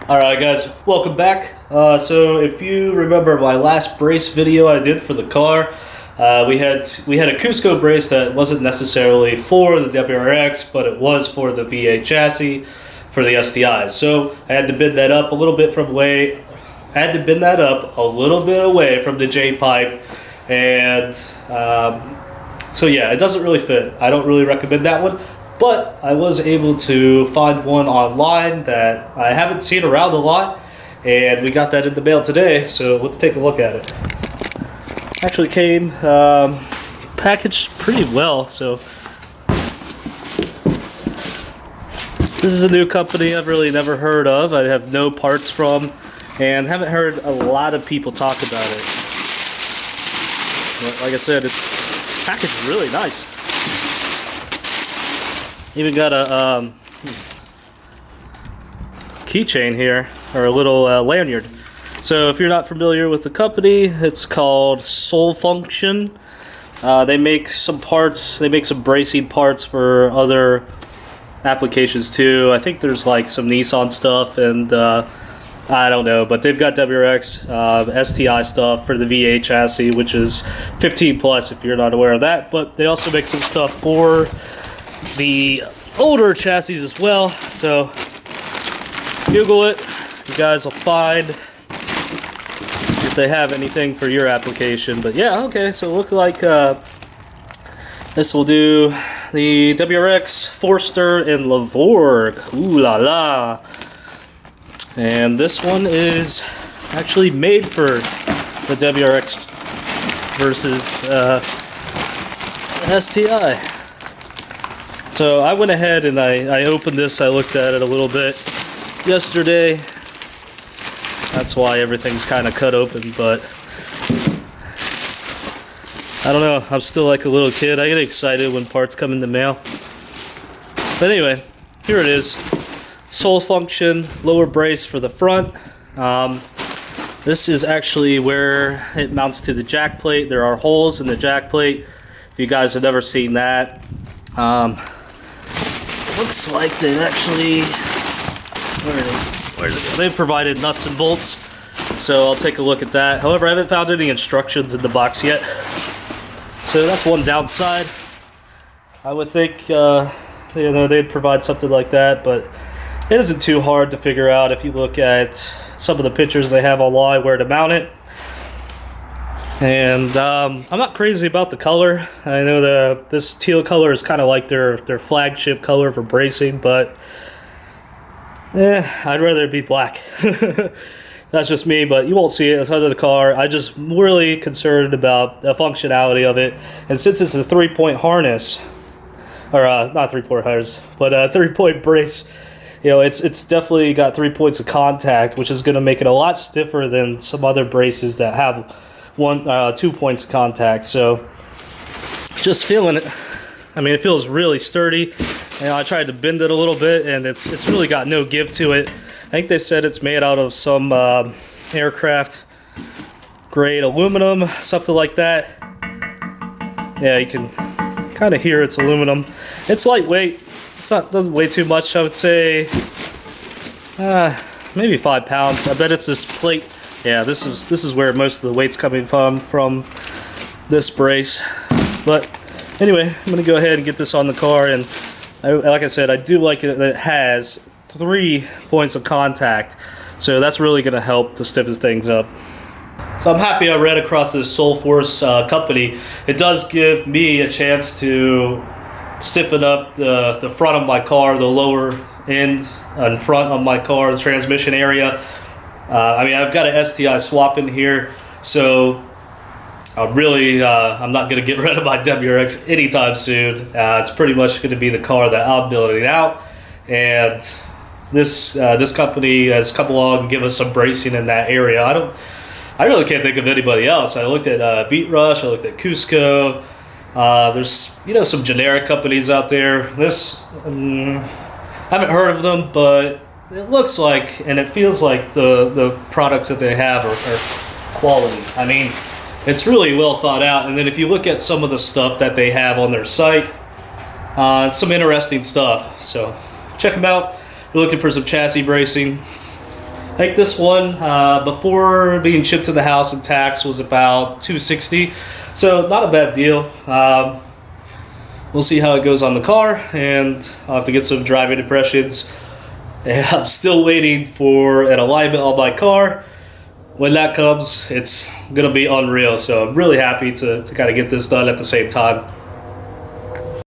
Alright guys, welcome back. So if you remember my last brace video I did for the car, we had a Cusco brace that wasn't necessarily for the WRX, but it was for the V8 chassis for the STIs. So I had to bend that up a little bit away from the Jpipe, and so yeah, it doesn't really fit. I don't really recommend that one. But I was able to find one online that I haven't seen around a lot, and we got that in the mail today, so let's take a look at it. Actually came packaged pretty well, so this is a new company I've really never heard of. I have no parts from, and haven't heard a lot of people talk about it. But like I said, it's packaged really nice. Even got a keychain here, or a little lanyard. So if you're not familiar with the company, it's called SUBFRAME. They make some parts, they make some bracing parts for other applications too. I think there's like some Nissan stuff, and I don't know, but they've got WRX, STI stuff for the V8 chassis, which is 15 plus if you're not aware of that. But they also make some stuff for the older chassis as well, so Google it. You guys will find if they have anything for your application. But yeah, okay, so it looks like this will do the WRX, Forster, and Lavorg. Ooh la la. And this one is actually made for the WRX versus STI. So I went ahead and I opened this. I looked at it a little bit yesterday. That's why everything's kind of cut open, but I don't know. I'm still like a little kid. I get excited when parts come in the mail. But anyway, here it is. SUBFRAME lower brace for the front. This is actually where it mounts to the jack plate. There are holes in the jack plate. If you guys have never seen that. Looks like they've actually, where is it? They've provided nuts and bolts, so I'll take a look at that. However, I haven't found any instructions in the box yet, so that's one downside. I would think, they'd provide something like that, but it isn't too hard to figure out if you look at some of the pictures they have online where to mount it. And I'm not crazy about the color. I know this teal color is kind of like their flagship color for bracing, but I'd rather it be black. That's just me, but you won't see it. It's under the car. I'm just really concerned about the functionality of it. And since it's a 3-point harness, or not 3-point harness, but a 3-point brace, you know, it's definitely got 3 points of contact, which is going to make it a lot stiffer than some other braces that have 2 points of contact. So just feeling it. I mean, it feels really sturdy. And I tried to bend it a little bit, and it's really got no give to it. I think they said it's made out of some aircraft grade aluminum, something like that. Yeah, you can kind of hear it's aluminum. It's lightweight. Doesn't weigh too much. I would say maybe 5 pounds. I bet it's this plate. Yeah, this is where most of the weight's coming from this brace. But anyway, I'm gonna go ahead and get this on the car, and like I said, I do like it that it has 3 points of contact, so that's really gonna help to stiffen things up. So I'm happy I read across this SUBFRAME company. It does give me a chance to stiffen up the front of my car, the lower end and front of my car, the transmission area. I mean, I've got an STI swap in here, so I'm not going to get rid of my WRX anytime soon. It's pretty much going to be the car that I'm building out, and this company has come along and give us some bracing in that area. I really can't think of anybody else. I looked at Beat Rush, I looked at Cusco. There's some generic companies out there. I haven't heard of them, but it looks like, and it feels like the products that they have are quality. I mean, it's really well thought out. And then if you look at some of the stuff that they have on their site, some interesting stuff. So check them out. If you're looking for some chassis bracing, think this one, before being shipped to the house and tax, was about $260, so not a bad deal. We'll see how it goes on the car, and I'll have to get some driving impressions. And I'm still waiting for an alignment on my car. When that comes, it's gonna be unreal, so I'm really happy to kind of get this done at the same time.